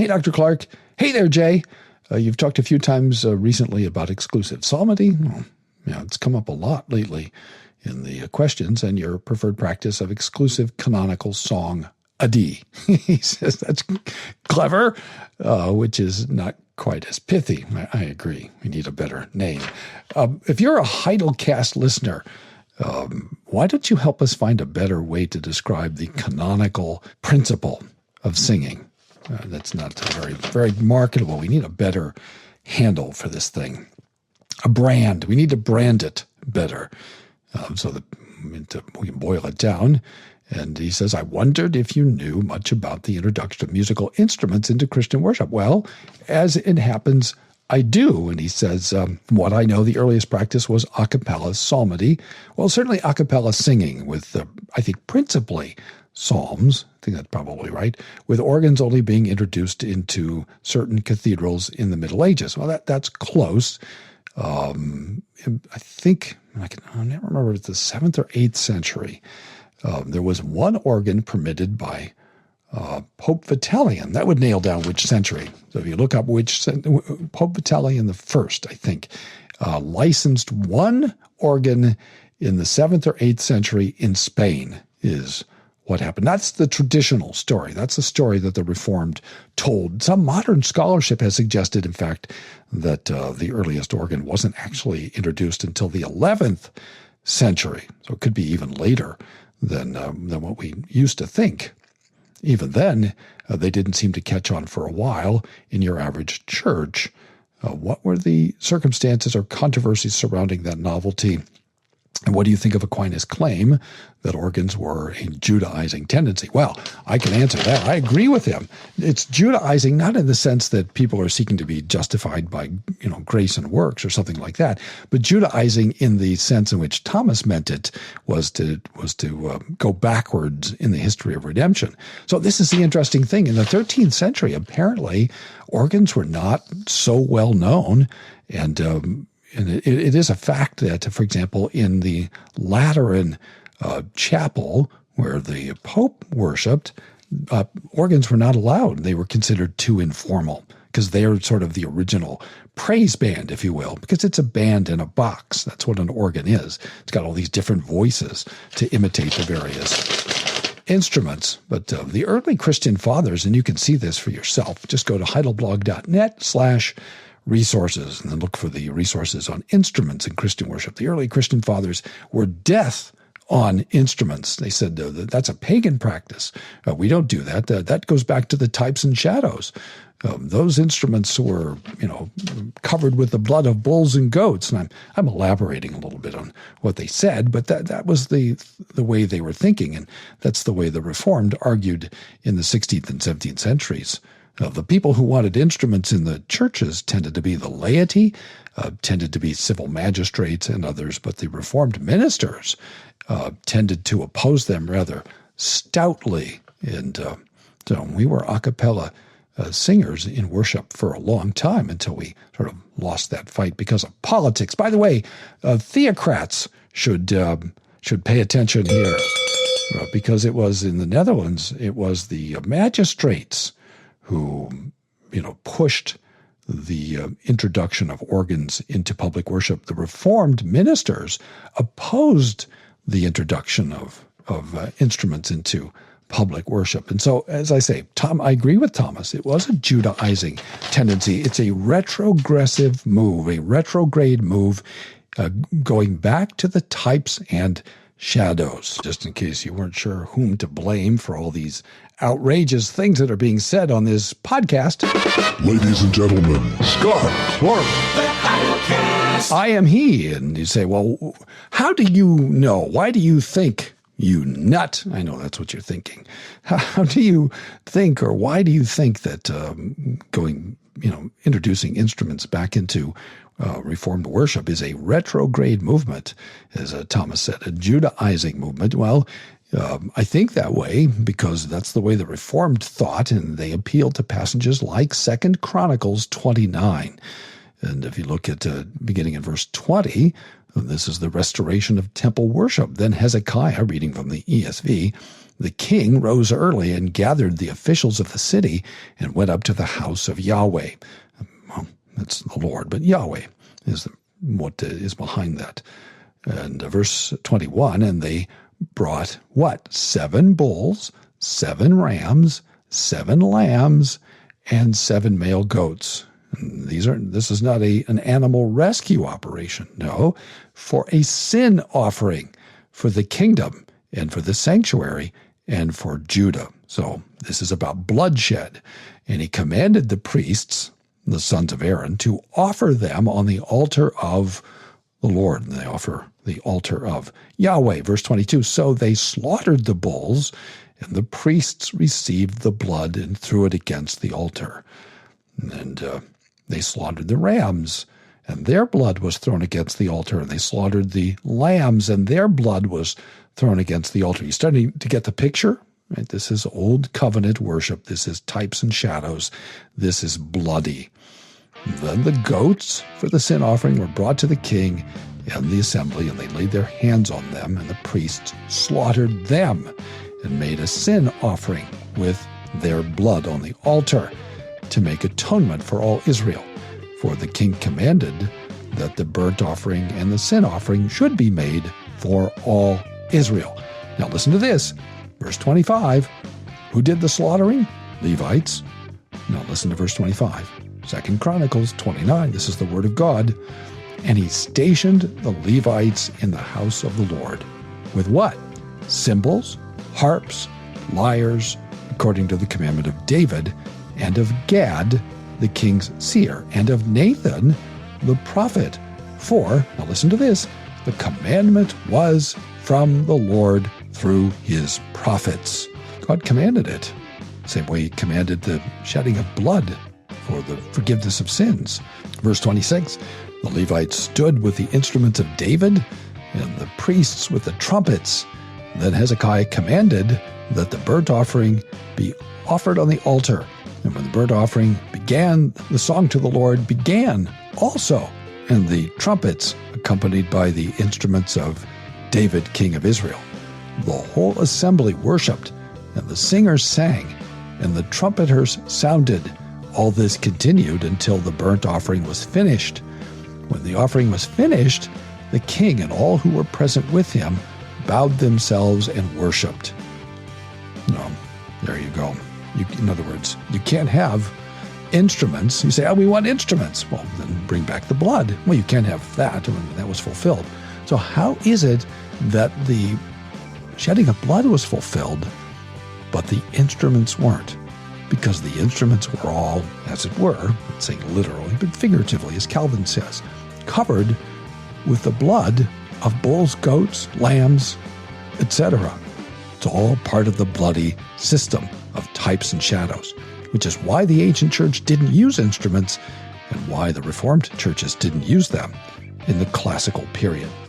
Hey, Dr. Clark. Hey there, Jay. You've talked a few times recently about exclusive psalmody. Well, it's come up a lot lately in the questions, and your preferred practice of exclusive canonical song A-D. He says that's clever, which is not quite as pithy. I agree. We need a better name. If you're a Heidelcast listener, why don't you help us find a better way to describe the canonical principle of singing? That's not very, very marketable. We need a better handle for this thing. A brand. We need to brand it better so that we can boil it down. And he says, I wondered if you knew much about the introduction of musical instruments into Christian worship. Well, as it happens, I do. And he says, from what I know, the earliest practice was a cappella psalmody. Well, certainly a cappella singing with, I think, principally psalms. I think that's probably right, with organs only being introduced into certain cathedrals in the Middle Ages. Well, that's close. I think, I never remember if it's the 7th or 8th century. There was one organ permitted by Pope Vitalian. That would nail down which century. So if you look up which Pope Vitalian I, I think, licensed one organ in the 7th or 8th century in Spain is what happened. That's the traditional story. That's the story that the Reformed told. Some modern scholarship has suggested, in fact, that the earliest organ wasn't actually introduced until the 11th century. So it could be even later than what we used to think. Even then, they didn't seem to catch on for a while in your average church. What were the circumstances or controversies surrounding that novelty? And what do you think of Aquinas' claim that organs were a Judaizing tendency? Well, I can answer that. I agree with him. It's Judaizing not in the sense that people are seeking to be justified by, grace and works or something like that, but Judaizing in the sense in which Thomas meant it was to go backwards in the history of redemption. So this is the interesting thing. In the 13th century, apparently, organs were not so well known, and it is a fact that, for example, in the Lateran chapel where the Pope worshipped, organs were not allowed. They were considered too informal because they are sort of the original praise band, if you will, because it's a band in a box. That's what an organ is. It's got all these different voices to imitate the various instruments. But the early Christian fathers, and you can see this for yourself, just go to heidelblog.net/resources, and then look for the resources on instruments in Christian worship. The early Christian fathers were death on instruments. They said that's a pagan practice. We don't do that. That goes back to the types and shadows. Those instruments were, covered with the blood of bulls and goats. And I'm elaborating a little bit on what they said, but that was the way they were thinking, and that's the way the Reformed argued in the 16th and 17th centuries. The people who wanted instruments in the churches tended to be the laity, tended to be civil magistrates and others, but the Reformed ministers tended to oppose them rather stoutly. And so we were a cappella singers in worship for a long time until we sort of lost that fight because of politics. By the way, theocrats should pay attention here because it was in the Netherlands, it was the magistrates who, pushed the introduction of organs into public worship. The Reformed ministers opposed the introduction of instruments into public worship. And so, as I say, I agree with Thomas. It was a Judaizing tendency. It's a retrogressive move, a retrograde move, going back to the types and shadows. Just in case you weren't sure whom to blame for all these outrageous things that are being said on this podcast. Ladies and gentlemen, Scott Clark. I am he. And you say, well, how do you know? Why do you think, you nut? I know that's what you're thinking. How do you think, or why do you think that introducing instruments back into Reformed worship is a retrograde movement, as Thomas said, a Judaizing movement? Well, I think that way because that's the way the Reformed thought, and they appealed to passages like 2 Chronicles 29. And if you look at beginning in verse 20, This is the restoration of temple worship. Then Hezekiah, reading from the ESV, the king rose early and gathered the officials of the city and went up to the house of Yahweh. Well, that's the Lord, but Yahweh is what is behind that. And verse 21, and they brought what? 7 bulls, 7 rams, 7 lambs, and 7 male goats. And this is not an animal rescue operation. No, for a sin offering for the kingdom and for the sanctuary and for Judah. So this is about bloodshed. And he commanded the priests, the sons of Aaron, to offer them on the altar of the Lord. And they offer the altar of Yahweh. Verse 22, so they slaughtered the bulls, and the priests received the blood and threw it against the altar. And they slaughtered the rams, and their blood was thrown against the altar. And they slaughtered the lambs, and their blood was thrown against the altar. You starting to get the picture? Right? This is old covenant worship. This is types and shadows. This is bloody. Then the goats for the sin offering were brought to the king and the assembly, and they laid their hands on them, and the priests slaughtered them and made a sin offering with their blood on the altar to make atonement for all Israel. For the king commanded that the burnt offering and the sin offering should be made for all Israel. Now listen to this. Verse 25. Who did the slaughtering? Levites. Now listen to verse 25. 2 Chronicles 29. This is the word of God. And he stationed the Levites in the house of the Lord. With what? Cymbals, harps, lyres, according to the commandment of David, and of Gad, the king's seer, and of Nathan, the prophet. For, now listen to this, the commandment was from the Lord through his prophets. God commanded it. Same way he commanded the shedding of blood for the forgiveness of sins. Verse 26, the Levites stood with the instruments of David, and the priests with the trumpets. Then Hezekiah commanded that the burnt offering be offered on the altar. And when the burnt offering began, the song to the Lord began also, and the trumpets accompanied by the instruments of David, king of Israel. The whole assembly worshipped, and the singers sang, and the trumpeters sounded. All this continued until the burnt offering was finished. When the offering was finished, the king and all who were present with him bowed themselves and worshipped. No, there you go. In other words, you can't have instruments. You say, oh, we want instruments. Well, then bring back the blood. Well, you can't have that. That was fulfilled. So how is it that the shedding of blood was fulfilled, but the instruments weren't? Because the instruments were all, as it were, not saying literally, but figuratively, as Calvin says, covered with the blood of bulls, goats, lambs, etc. It's all part of the bloody system of types and shadows, which is why the ancient church didn't use instruments and why the Reformed churches didn't use them in the classical period.